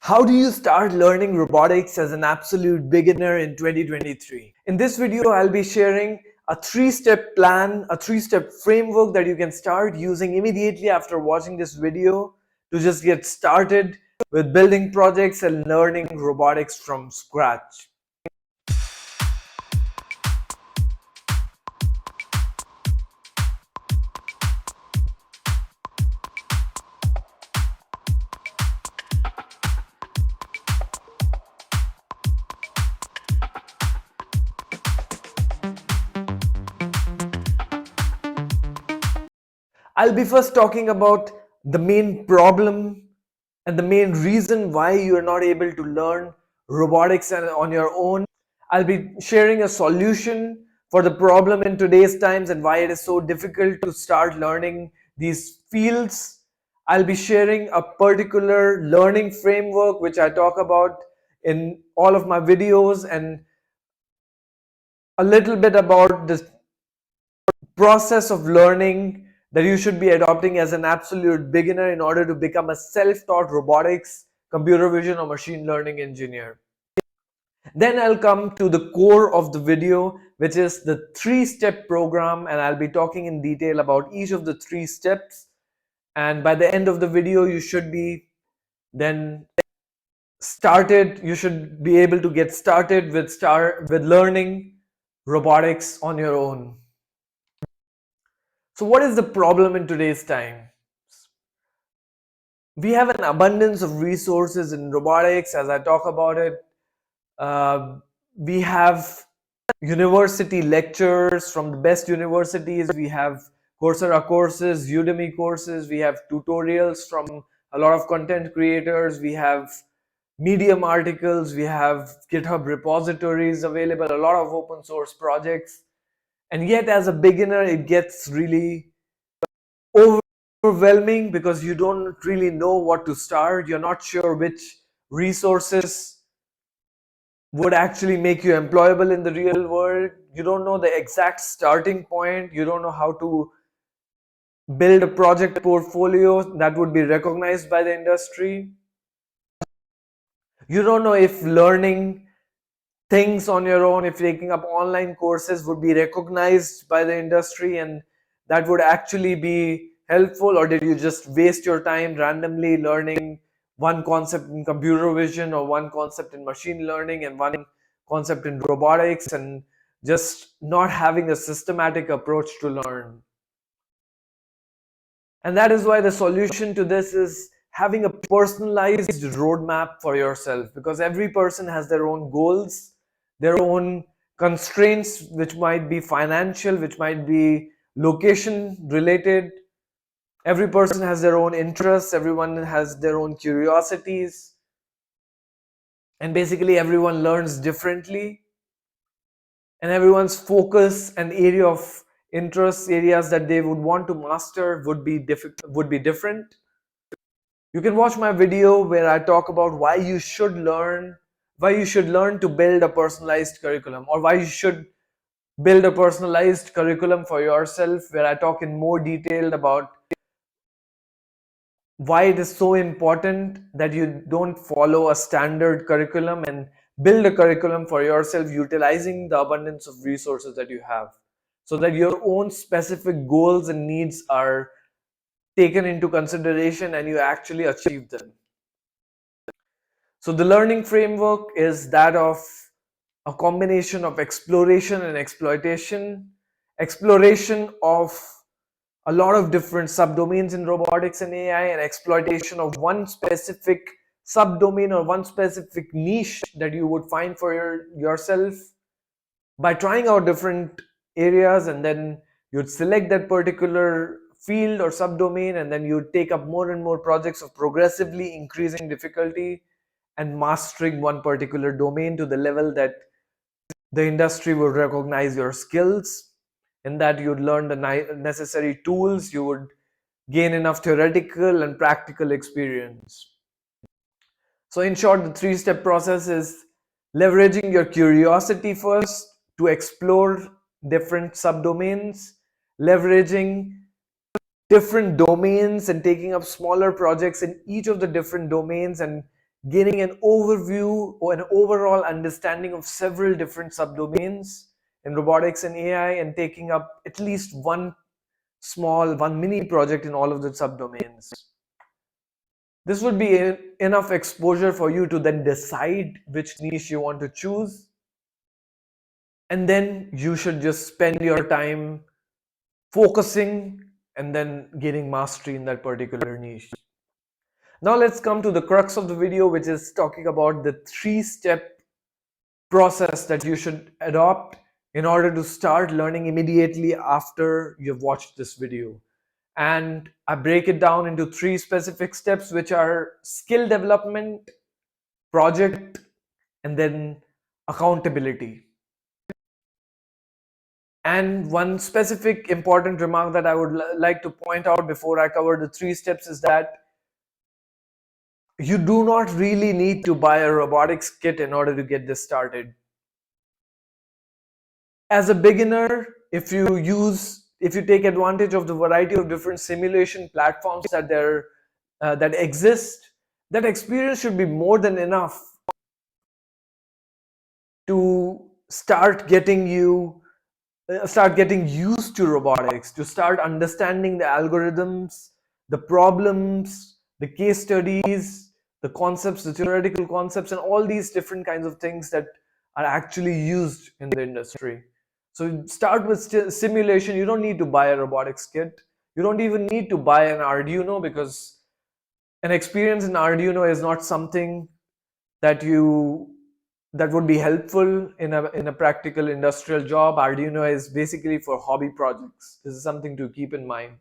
How do you start learning robotics as an absolute beginner in 2023? In this video, I'll be sharing a three-step plan, a three-step framework that you can start using immediately after watching this video to just get started with building projects and learning robotics from scratch. I'll be first talking about the main problem and the main reason why you are not able to learn robotics on your own. I'll be sharing a solution for the problem in today's times and why it is so difficult to start learning these fields. I'll be sharing a particular learning framework which I talk about in all of my videos, and a little bit about this process of learning that you should be adopting as an absolute beginner in order to become a self-taught robotics, computer vision, or machine learning engineer. Then I'll come to the core of the video, which is the three-step program, and I'll be talking in detail about each of the three steps. And by the end of the video, you should be then started. You should be able to get started with learning robotics on your own. So what is the problem in today's time? We have an abundance of resources in robotics, as I talk about it. We have university lectures from the best universities. We have Coursera courses, Udemy courses. We have tutorials from a lot of content creators. We have Medium articles. We have GitHub repositories available, a lot of open source projects. And yet, as a beginner, it gets really overwhelming because you don't really know what to start. You're not sure which resources would actually make you employable in the real world. You don't know the exact starting point. You don't know how to build a project portfolio that would be recognized by the industry. You don't know if learning things on your own, if taking up online courses would be recognized by the industry and that would actually be helpful, or did you just waste your time randomly learning one concept in computer vision or one concept in machine learning and one concept in robotics and just not having a systematic approach to learn. And that is why the solution to this is having a personalized roadmap for yourself, because every person has their own goals, their own constraints, which might be financial, which might be location related. Every person has their own interests, everyone has their own curiosities, and basically everyone learns differently, and everyone's focus and area of interest, areas that they would want to master would be different. You can watch my video where I talk about why you should learn to build a personalized curriculum, or why you should build a personalized curriculum for yourself, where I talk in more detail about why it is so important that you don't follow a standard curriculum and build a curriculum for yourself utilizing the abundance of resources that you have, so that your own specific goals and needs are taken into consideration and you actually achieve them. So the learning framework is that of a combination of exploration and exploitation. Exploration of a lot of different subdomains in robotics and AI, and exploitation of one specific subdomain or one specific niche that you would find for yourself by trying out different areas, and then you'd select that particular field or subdomain, and then you'd take up more and more projects of progressively increasing difficulty and mastering one particular domain to the level that the industry would recognize your skills, in that you'd learn the necessary tools, you would gain enough theoretical and practical experience. So in short, the three-step process is leveraging your curiosity first to explore different subdomains, leveraging different domains and taking up smaller projects in each of the different domains and gaining an overview or an overall understanding of several different subdomains in robotics and AI, and taking up at least one mini project in all of the subdomains. This would be enough exposure for you to then decide which niche you want to choose, and then you should just spend your time focusing and then gaining mastery in that particular niche. Now let's come to the crux of the video, which is talking about the 3-step process that you should adopt in order to start learning immediately after you've watched this video. And I break it down into 3 specific steps, which are skill development, project, and then accountability. And one specific important remark that I would like to point out before I cover the 3 steps is that you do not really need to buy a robotics kit in order to get this started. As a beginner, if you take advantage of the variety of different simulation platforms that exist, that experience should be more than enough to start getting used to robotics, to start understanding the algorithms, the problems, the case studies, the concepts, the theoretical concepts, and all these different kinds of things that are actually used in the industry. So start with simulation. You don't need to buy a robotics kit. You don't even need to buy an Arduino, because an experience in Arduino is not something that would be helpful in a practical industrial job. Arduino is basically for hobby projects. This is something to keep in mind.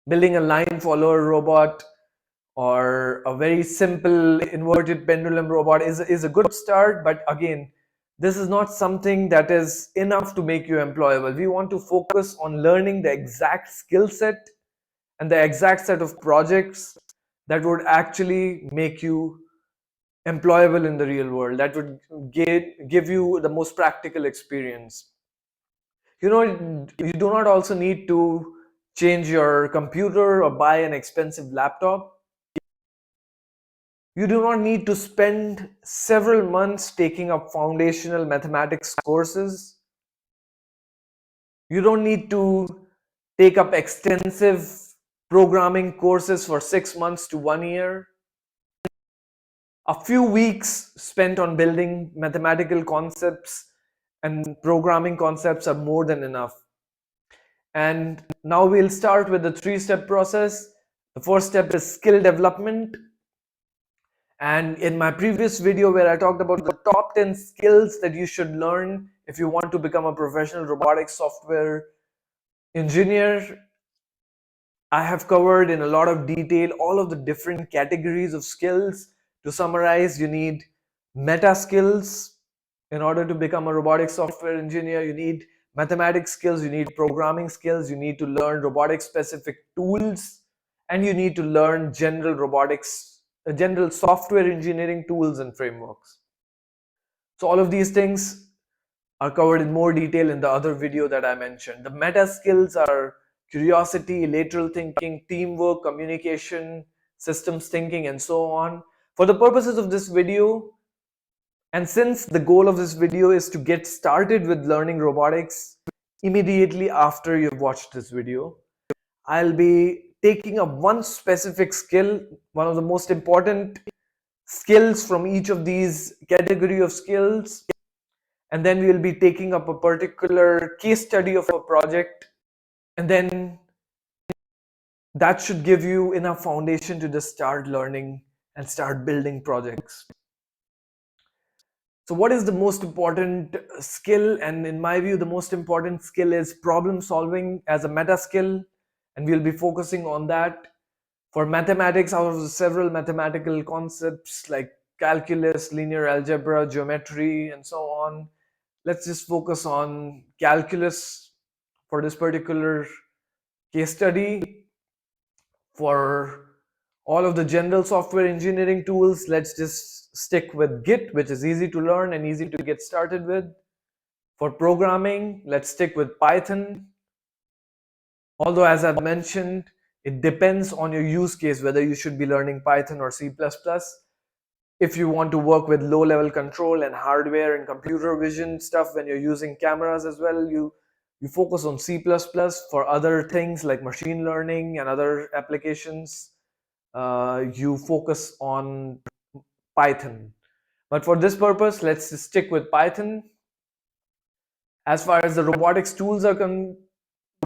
Building a line follower robot or a very simple inverted pendulum robot is a good start, but again, this is not something that is enough to make you employable. We want to focus on learning the exact skill set and the exact set of projects that would actually make you employable in the real world, that would give you the most practical experience. You do not also need to change your computer or buy an expensive laptop. You do not need to spend several months taking up foundational mathematics courses. You don't need to take up extensive programming courses for 6 months to 1 year. A few weeks spent on building mathematical concepts and programming concepts are more than enough. And now we'll start with the 3-step process. The first step is skill development. And in my previous video where I talked about the top 10 skills that you should learn if you want to become a professional robotics software engineer, I have covered in a lot of detail all of the different categories of skills. To summarize, you need meta skills in order to become a robotics software engineer. You need mathematics skills, you need programming skills, you need to learn robotics specific tools, and you need to learn general software engineering tools and frameworks. So all of these things are covered in more detail in the other video that I mentioned. The meta skills are curiosity, lateral thinking, teamwork, communication, systems thinking, and so on. For the purposes of this video, and since the goal of this video is to get started with learning robotics immediately after you've watched this video, I'll be taking up one specific skill, one of the most important skills from each of these category of skills, and then we'll be taking up a particular case study of a project, and then that should give you enough foundation to just start learning and start building projects. So what is the most important skill? And in my view, the most important skill is problem solving as a meta skill, and we'll be focusing on that. For mathematics, out of the several mathematical concepts like calculus, linear algebra, geometry, and so on, let's just focus on calculus for this particular case study. For all of the general software engineering tools, let's just stick with Git, which is easy to learn and easy to get started with. For programming, let's stick with Python. Although, as I've mentioned, It depends on your use case whether you should be learning Python or C++. If you want to work with low level control and hardware and computer vision stuff when you're using cameras as well, you focus on C++. For other things like machine learning and other applications, you focus on Python. But for this purpose, let's just stick with Python. As far as the robotics tools are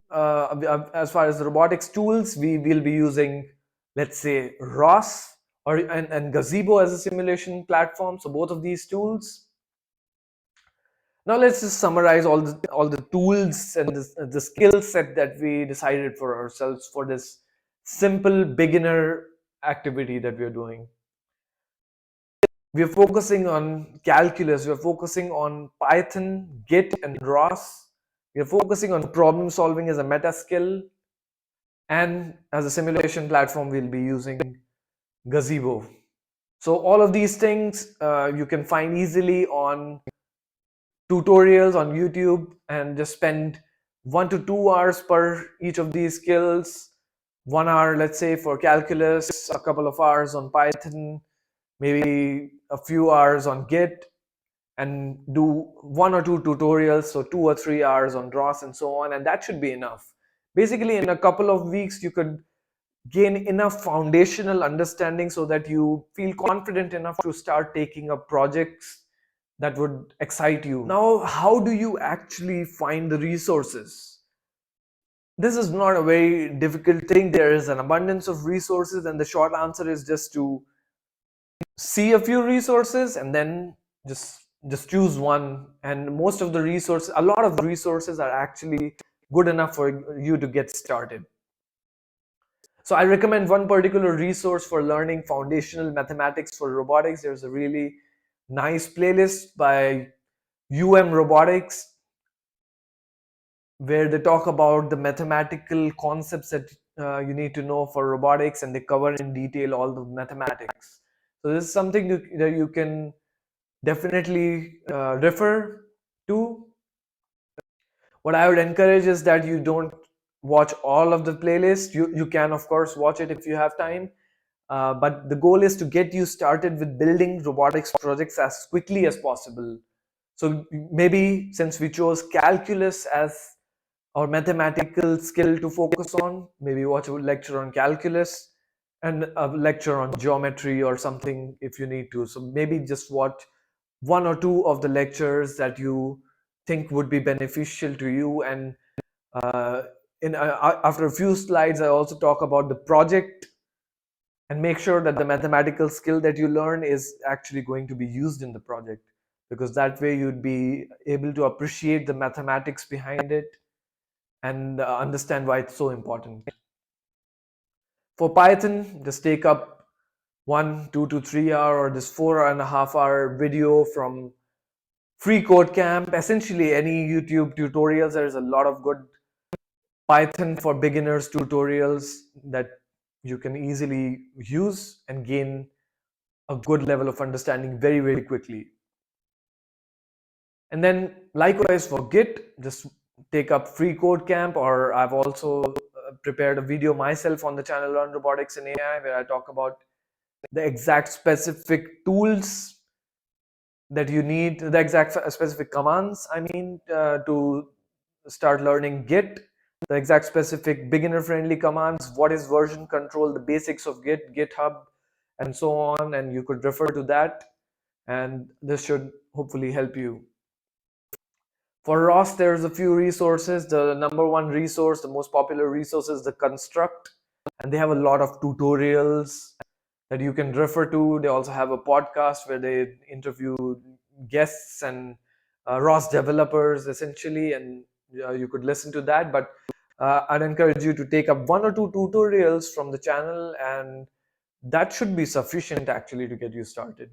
as far as the robotics tools, we will be using, let's say, ROS and Gazebo as a simulation platform. So both of these tools. Now let's just summarize all the tools and the skill set that we decided for ourselves for this simple beginner activity that we're doing. We're focusing on calculus, we're focusing on Python, Git, and ROS. We're focusing on problem solving as a meta skill. And as a simulation platform, we'll be using Gazebo. So all of these things you can find easily on tutorials on YouTube, and just spend 1 to 2 hours per each of these skills. 1 hour, let's say, for calculus, a couple of hours on Python, maybe a few hours on Git, and do 1 or 2 tutorials, so 2 or 3 hours on ROS and so on, and that should be enough. Basically, in a couple of weeks, you could gain enough foundational understanding so that you feel confident enough to start taking up projects that would excite you. Now, how do you actually find the resources? This is not a very difficult thing. There is an abundance of resources, and the short answer is just to see a few resources and then just choose one. And most of the resources, a lot of resources are actually good enough for you to get started. So I recommend one particular resource for learning foundational mathematics for robotics. There's a really nice playlist by Robotics where they talk about the mathematical concepts that you need to know for robotics, and they cover in detail all the mathematics. So this is something that you can definitely refer to. What I would encourage is that you don't watch all of the playlist. You can, of course, watch it if you have time. But the goal is to get you started with building robotics projects as quickly as possible. So maybe since we chose calculus as our mathematical skill to focus on, maybe watch a lecture on calculus and a lecture on geometry or something if you need to. So maybe just watch 1 or 2 of the lectures that you think would be beneficial to you. And uh, after a few slides, I also talk about the project, and make sure that the mathematical skill that you learn is actually going to be used in the project, because that way you'd be able to appreciate the mathematics behind it and understand why it's so important. For Python, just take up 1 2 to 3 hour or this 4.5 hour video from Free Code Camp. Essentially any YouTube tutorials. There's a lot of good Python for beginners tutorials that you can easily use and gain a good level of understanding very, very quickly. And then likewise for Git, just take up Free Code Camp, or I've also prepared a video myself on the channel Learn Robotics and AI where I talk about the exact specific tools that you need, the exact specific commands, I mean, to start learning Git, the exact specific beginner friendly commands, what is version control, the basics of Git, GitHub, and so on. And you could refer to that, and this should hopefully help you. For ROS, there's a few resources. The number one resource, the most popular resource, is the Construct, and they have a lot of tutorials that you can refer to. They also have a podcast where they interview guests and ROS developers essentially, and you could listen to that. But I'd encourage you to take up 1 or 2 tutorials from the channel, and that should be sufficient actually to get you started.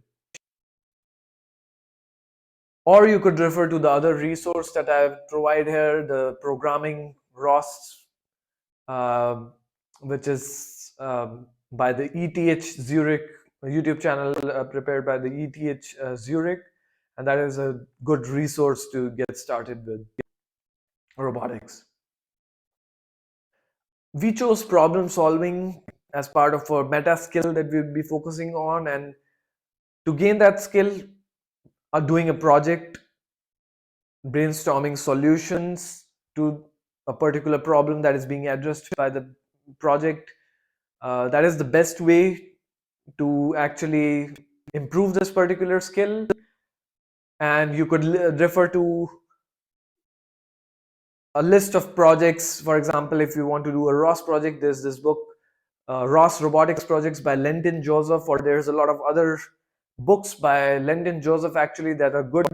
Or you could refer to the other resource that I've provided here, the programming ROS, which is by the ETH Zurich YouTube channel, prepared by the ETH Zurich, and that is a good resource to get started with robotics. We chose problem solving as part of our meta skill that we'll be focusing on, and to gain that skill, doing a project, brainstorming solutions to a particular problem that is being addressed by the project. That is the best way to actually improve this particular skill. And you could refer to a list of projects. For example, if you want to do a ROS project, there's this book, ROS Robotics Projects by Lenton Joseph, or there's a lot of other books by Lenton Joseph actually that are good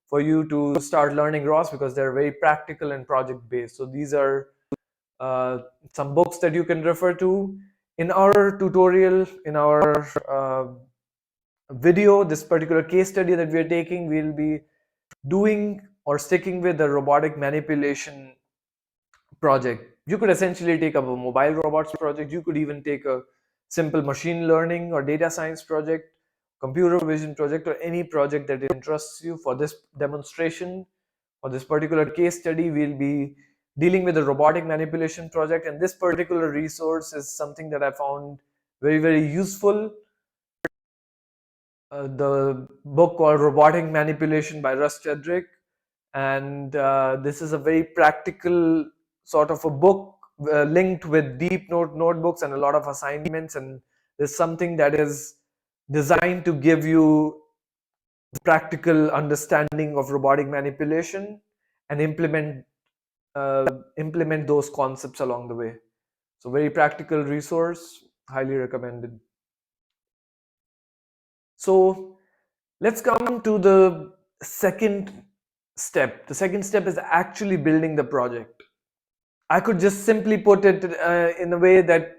for you to start learning ROS, because they're very practical and project based. So these are uh, some books that you can refer to. In our tutorial, in our video, this particular case study that we are taking, we'll be doing or sticking with the robotic manipulation project. You could essentially take up a mobile robots project. You could even take a simple machine learning or data science project, computer vision project, or any project that interests you. For this demonstration, for this particular case study, we'll be dealing with the robotic manipulation project. And this particular resource is something that I found very, very useful. The book called Robotic Manipulation by Russ Chedrick. And this is a very practical sort of a book, linked with deep notebooks and a lot of assignments, and there's something that is designed to give you practical understanding of robotic manipulation and implement those concepts along the way. So very practical resource, highly recommended. So let's come to the second step. The second step is actually building the project. I could just simply put it in a way that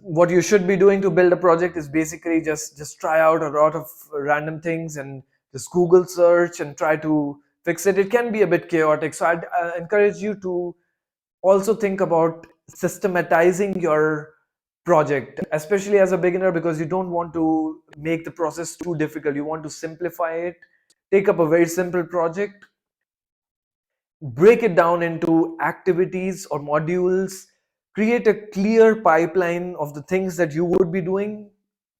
what you should be doing to build a project is basically just try out a lot of random things and just Google search and try to fix it. It can be a bit chaotic, so I'd encourage you to also think about systematizing your project, especially as a beginner, because you don't want to make the process too difficult. You want to simplify it. Take up a very simple project, break it down into activities or modules, create a clear pipeline of the things that you would be doing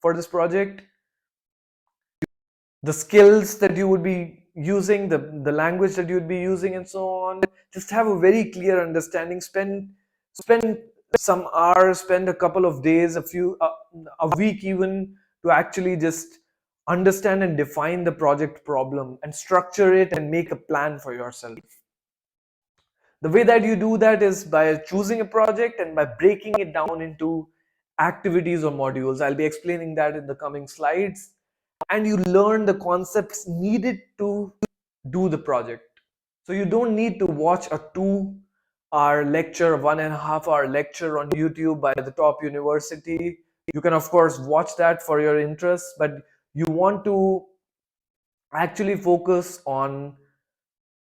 for this project, the skills that you would be using, the language that you would be using, and so on. Just have a very clear understanding. Spend some hours, spend a couple of days, a week even, to actually just understand and define the project problem and structure it and make a plan for yourself. The way that you do that is by choosing a project and by breaking it down into activities or modules. I'll be explaining that in the coming slides. And you learn the concepts needed to do the project. So you don't need to watch a 2 hour lecture, 1.5 hour lecture on YouTube by the top university. You can, of course, watch that for your interests, but you want to actually focus on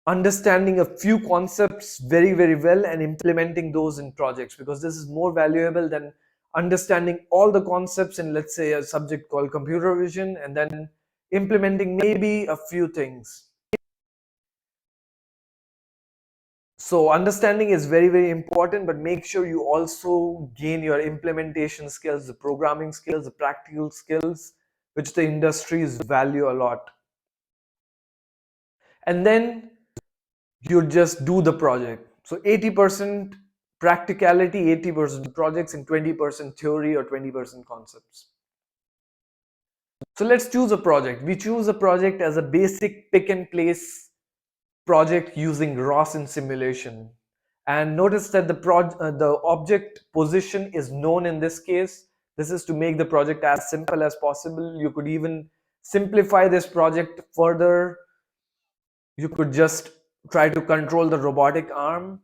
understanding a few concepts very, very well and implementing those in projects, because this is more valuable than understanding all the concepts in, let's say, a subject called computer vision and then implementing maybe a few things. So understanding is very, very important, but make sure you also gain your implementation skills, the programming skills, the practical skills, which the industries value a lot. And then you just do the project. So 80% practicality, 80% projects, and 20% theory or 20% concepts. So let's choose a project. We choose a project as a basic pick and place project using ROS in simulation. And notice that the object position is known in this case. This is to make the project as simple as possible. You could even simplify this project further. You could just try to control the robotic arm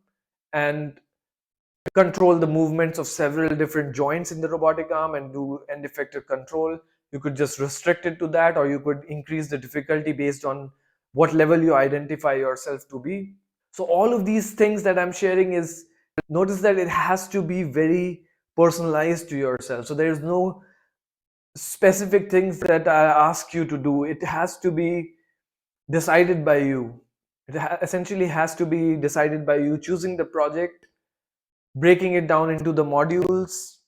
and control the movements of several different joints in the robotic arm and do end effector control. You could just restrict it to that, or you could increase the difficulty based on what level you identify yourself to be. So all of these things that I'm sharing is, notice that it has to be very personalized to yourself. So there is no specific things that I ask you to do. It has to be decided by you. It essentially has to be decided by you choosing the project breaking it down into the modules,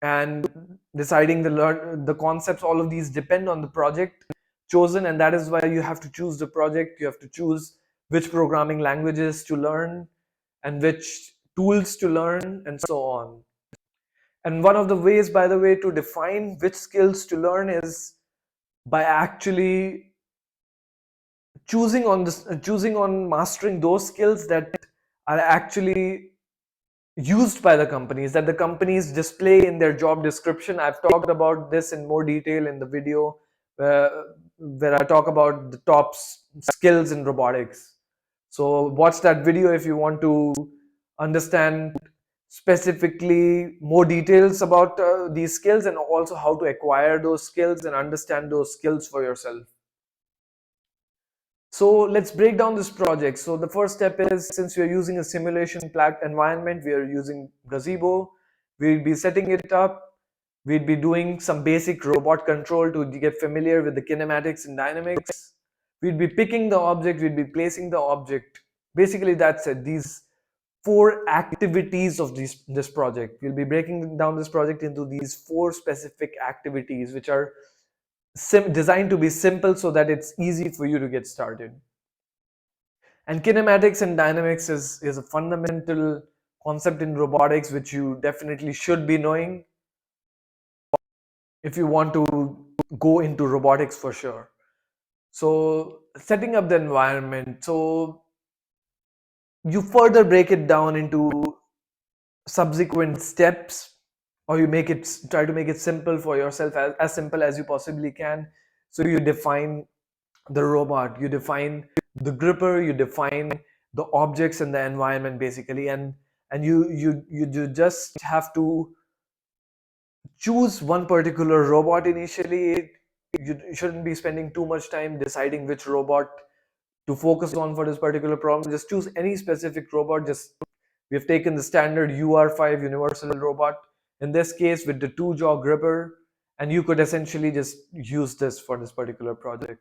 and deciding the concepts. All of these depend on the project chosen, and that is why you have to choose the project. You have to choose which programming languages to learn and which tools to learn, and so on. And one of the ways, by the way, to define which skills to learn is by actually choosing on mastering those skills that are actually used by the companies, that the companies display in their job description. I've talked about this in more detail in the video where I talk about the top skills in robotics. So watch that video if you want to understand specifically more details about these skills, and also how to acquire those skills and understand those skills for yourself. So let's break down this project. So the first step is, since we are using a simulation environment, we are using Gazebo. We'll be setting it up. We'll be doing some basic robot control to get familiar with the kinematics and dynamics. We'll be picking the object, we'll be placing the object. Basically, that's it. These four activities of this project. We'll be breaking down this project into these four specific activities, which are designed to be simple so that it's easy for you to get started. And kinematics and dynamics is a fundamental concept in robotics which you definitely should be knowing if you want to go into robotics for sure. So setting up the environment, so you further break it down into subsequent steps, or you try to make it simple for yourself, as simple as you possibly can. So you define the robot, you define the gripper, you define the objects in the environment basically, and you just have to choose one particular robot initially. You shouldn't be spending too much time deciding which robot to focus on for this particular problem. Just choose any specific robot. Just we have taken the standard UR5 universal robot in this case with the two jaw gripper, and you could essentially just use this for this particular project.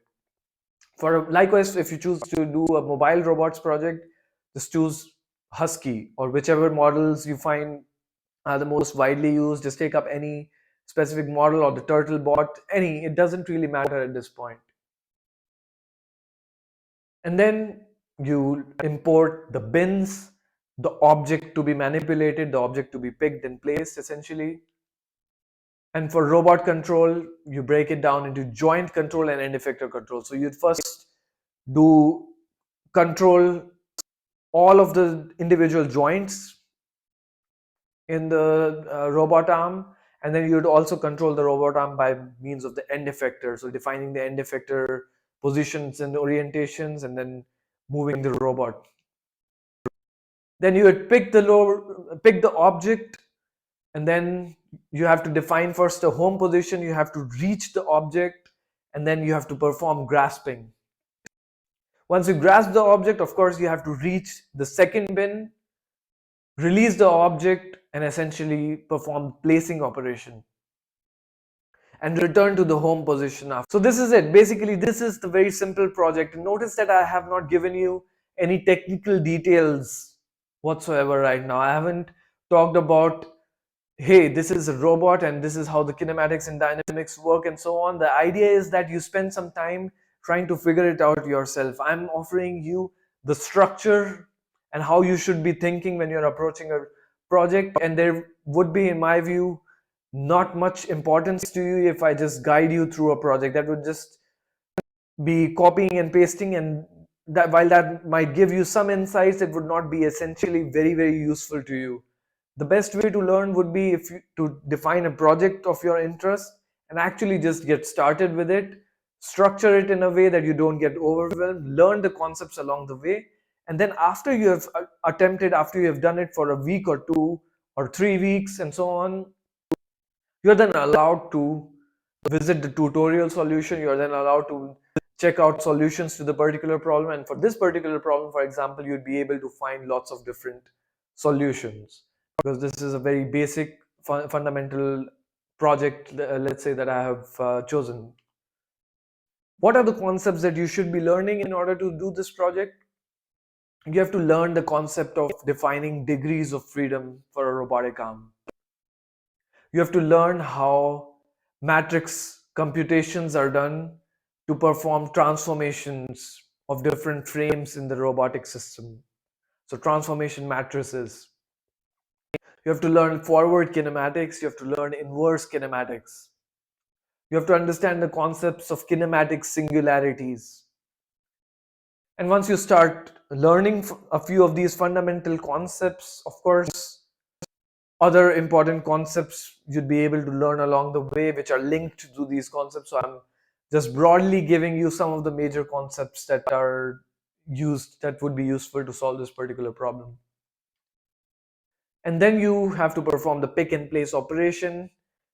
For likewise, if you choose to do a mobile robots project, just choose Husky or whichever models you find are the most widely used. Just take up any specific model, or the turtle bot, any, it doesn't really matter at this point. And then you import the bins, the object to be manipulated, the object to be picked and placed essentially. And for robot control, you break it down into joint control and end effector control. So you'd first do control all of the individual joints in the robot arm, and then you'd also control the robot arm by means of the end effector. So defining the end effector positions and orientations, and then moving the robot. Then you would pick the object, and then you have to define first the home position. You have to reach the object, and then you have to perform grasping. Once you grasp the object, of course, you have to reach the second bin, release the object, and essentially perform placing operation, and return to the home position after. So this is it. Basically, this is the very simple project. Notice that I have not given you any technical details whatsoever right now. I haven't talked about, hey, this is a robot and this is how the kinematics and dynamics work and so on. The idea is that you spend some time trying to figure it out yourself. I'm offering you the structure and how you should be thinking when you're approaching a project, and there would be, in my view, not much importance to you if I just guide you through a project. That would just be copying and pasting, and that, while that might give you some insights, it would not be essentially very useful to you. The best way to learn would be to define a project of your interest and actually just get started with it. Structure it in a way that you don't get overwhelmed. Learn the concepts along the way, and then after you have after you have done it for a week or 2 or 3 weeks and so on, you're then allowed to visit the tutorial solution. You're then allowed to check out solutions to the particular problem, and for this particular problem, for example, you'd be able to find lots of different solutions, because this is a very basic fundamental project, let's say, that I have chosen. What are the concepts that you should be learning in order to do this project? You have to learn the concept of defining degrees of freedom for a robotic arm. You have to learn how matrix computations are done to perform transformations of different frames in the robotic system. So transformation matrices. You have to learn forward kinematics. You have to learn inverse kinematics. You have to understand the concepts of kinematic singularities. And once you start learning a few of these fundamental concepts, of course, other important concepts you'd be able to learn along the way, which are linked to these concepts. So I'm just broadly giving you some of the major concepts that are used, that would be useful to solve this particular problem. And then you have to perform the pick and place operation.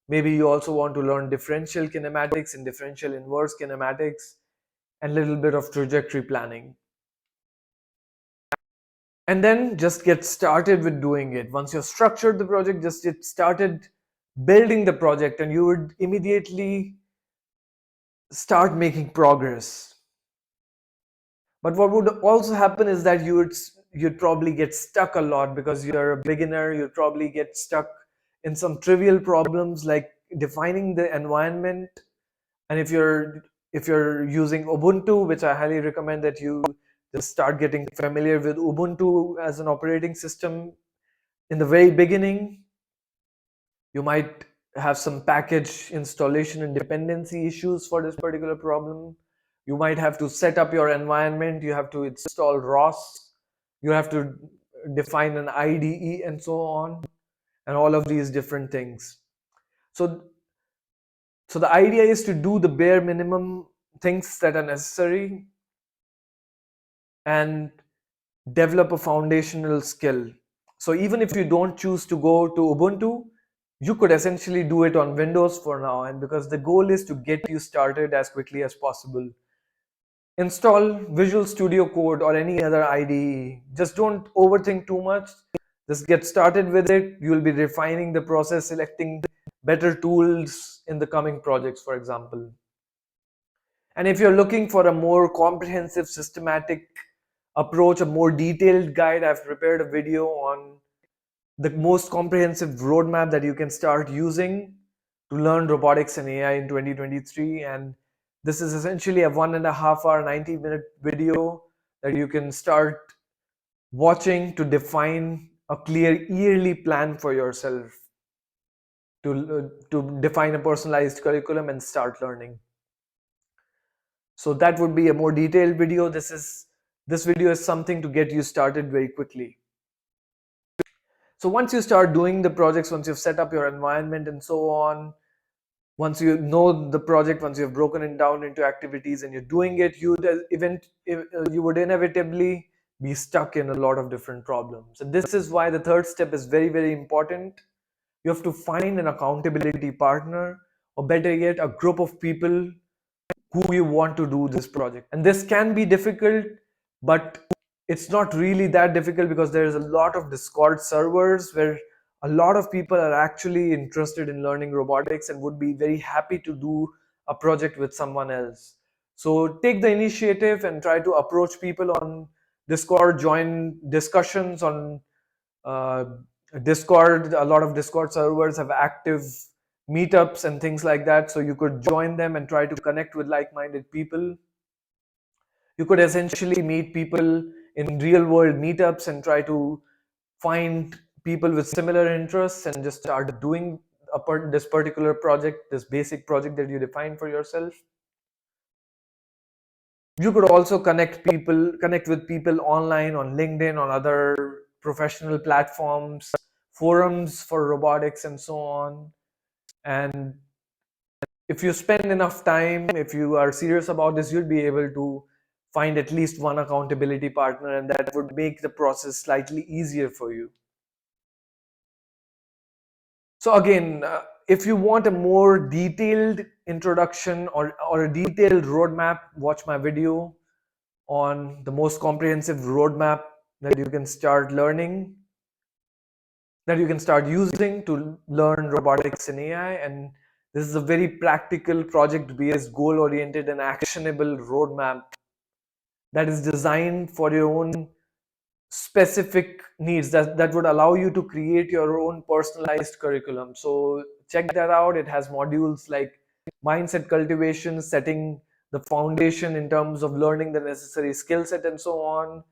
Maybe you also want to learn differential kinematics and differential inverse kinematics and a little bit of trajectory planning. And then just get started with doing it. Once you've structured the project, just get started building the project, and you would immediately start making progress. But what would also happen is that you'd probably get stuck a lot because you're a beginner. You'd probably get stuck in some trivial problems like defining the environment. And if you're using Ubuntu, which I highly recommend that you just start getting familiar with Ubuntu as an operating system in the very beginning, you might have some package installation and dependency issues for this particular problem. You might have to set up your environment, you have to install ROS, you have to define an IDE and so on, and all of these different things. So, so the idea is to do the bare minimum things that are necessary and develop a foundational skill. So even if you don't choose to go to Ubuntu, you could essentially do it on Windows for now, and because the goal is to get you started as quickly as possible. Install Visual Studio Code or any other IDE. Just don't overthink too much. Just get started with it. You will be refining the process, selecting better tools in the coming projects, for example. And if you're looking for a more comprehensive, systematic approach, a more detailed guide, I've prepared a video on the most comprehensive roadmap that you can start using to learn robotics and AI in 2023. And this is essentially a 1.5 hour, 90-minute video that you can start watching to define a clear yearly plan for yourself, to define a personalized curriculum and start learning. So that would be a more detailed video. This video is something to get you started very quickly. So once you start doing the projects, once you've set up your environment and so on, once you know the project, once you've broken it down into activities and you're doing it, you would inevitably be stuck in a lot of different problems. And this is why the third step is very, very important. You have to find an accountability partner, or better yet, a group of people who you want to do this project. And this can be difficult, but it's not really that difficult because there's a lot of Discord servers where a lot of people are actually interested in learning robotics and would be very happy to do a project with someone else. So take the initiative and try to approach people on Discord, join discussions on uh, Discord. A lot of Discord servers have active meetups and things like that, so you could join them and try to connect with like-minded people. You could essentially meet people in real-world meetups and try to find people with similar interests and just start doing this particular project, this basic project that you define for yourself. You could also connect with people online on LinkedIn, on other professional platforms, forums for robotics and so on. And if you spend enough time, if you are serious about this, you'll be able to find at least one accountability partner, and that would make the process slightly easier for you. So again, if you want a more detailed introduction or a detailed roadmap, watch my video on the most comprehensive roadmap that you can start learning, that you can start using to learn robotics and AI. And this is a very practical, project-based, goal-oriented and actionable roadmap that is designed for your own specific needs that would allow you to create your own personalized curriculum. So check that out. It has modules like mindset cultivation, setting the foundation in terms of learning the necessary skill set and so on,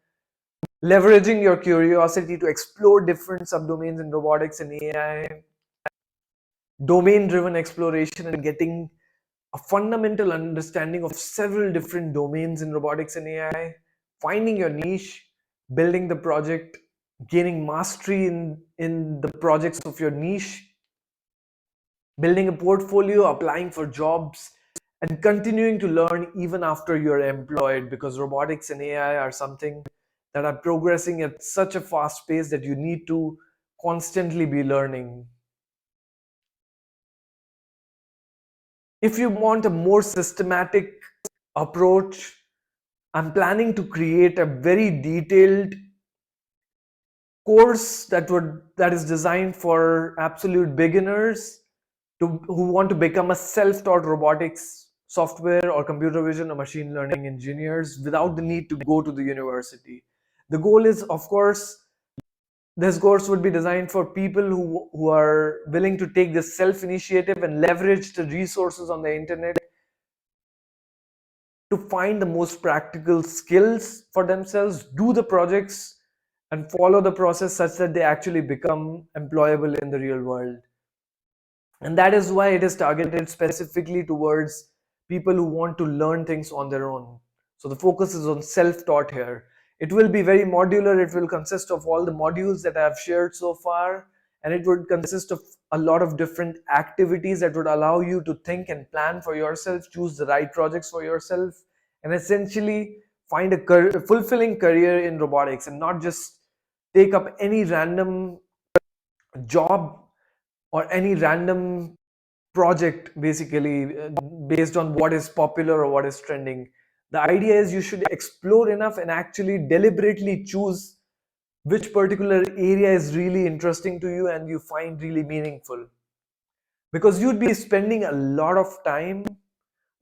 leveraging your curiosity to explore different subdomains in robotics and AI, domain driven exploration and getting a fundamental understanding of several different domains in robotics and AI, finding your niche, building the project, gaining mastery in the projects of your niche, building a portfolio, applying for jobs, and continuing to learn even after you're employed, because robotics and AI are something that are progressing at such a fast pace that you need to constantly be learning. If you want a more systematic approach, I'm planning to create a very detailed course that is designed for absolute beginners who want to become a self-taught robotics software or computer vision or machine learning engineers without the need to go to the university. The goal is, of course, this course would be designed for people who are willing to take this self-initiative and leverage the resources on the internet to find the most practical skills for themselves, do the projects, and follow the process such that they actually become employable in the real world. And that is why it is targeted specifically towards people who want to learn things on their own. So the focus is on self-taught here. It will be very modular. It will consist of all the modules that I have shared so far, and it would consist of a lot of different activities that would allow you to think and plan for yourself, choose the right projects for yourself, and essentially find a fulfilling career in robotics, and not just take up any random job or any random project, basically based on what is popular or what is trending. The idea is you should explore enough and actually deliberately choose which particular area is really interesting to you and you find really meaningful, because you'd be spending a lot of time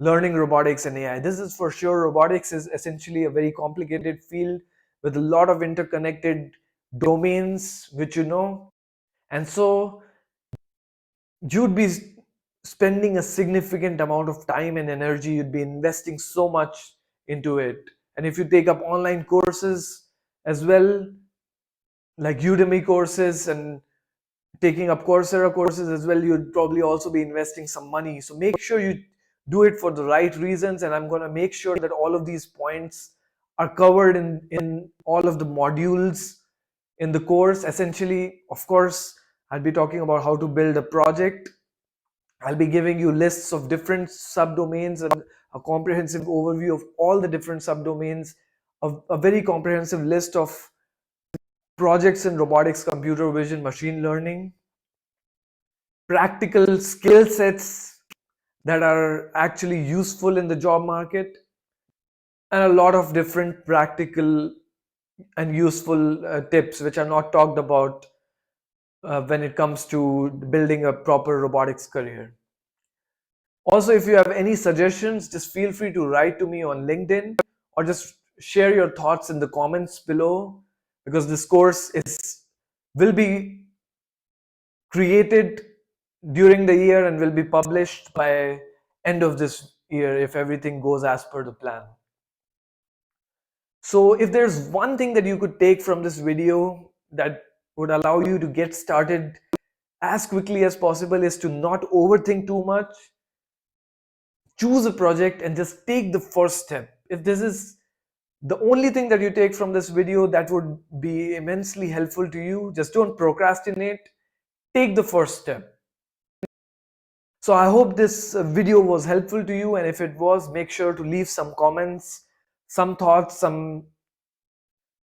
learning robotics and AI. This is for sure. Robotics is essentially a very complicated field with a lot of interconnected domains, which you know. And so you'd be spending a significant amount of time and energy. You'd be investing so much into it. And if you take up online courses as well, like Udemy courses, and taking up Coursera courses as well, you'd probably also be investing some money. So make sure you do it for the right reasons, and I'm going to make sure that all of these points are covered in all of the modules in the course. Essentially, of course, I'll be talking about how to build a project. I'll be giving you lists of different subdomains and a comprehensive overview of all the different subdomains, a very comprehensive list of projects in robotics, computer vision, machine learning, practical skill sets that are actually useful in the job market, and a lot of different practical and useful tips which are not talked about when it comes to building a proper robotics career. Also, if you have any suggestions, just feel free to write to me on LinkedIn or just share your thoughts in the comments below, because this course will be created during the year and will be published by end of this year if everything goes as per the plan. So if there's one thing that you could take from this video that would allow you to get started as quickly as possible, is to not overthink too much. Choose a project and just take the first step. If this is the only thing that you take from this video, that would be immensely helpful to you. Just don't procrastinate. Take the first step. So I hope this video was helpful to you, and if it was, make sure to leave some comments, some thoughts, some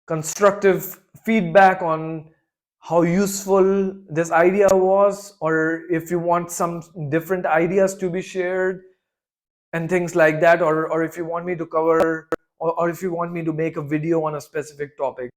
constructive feedback on how useful this idea was, or if you want some different ideas to be shared and things like that, or if you want me to cover, or if you want me to make a video on a specific topic.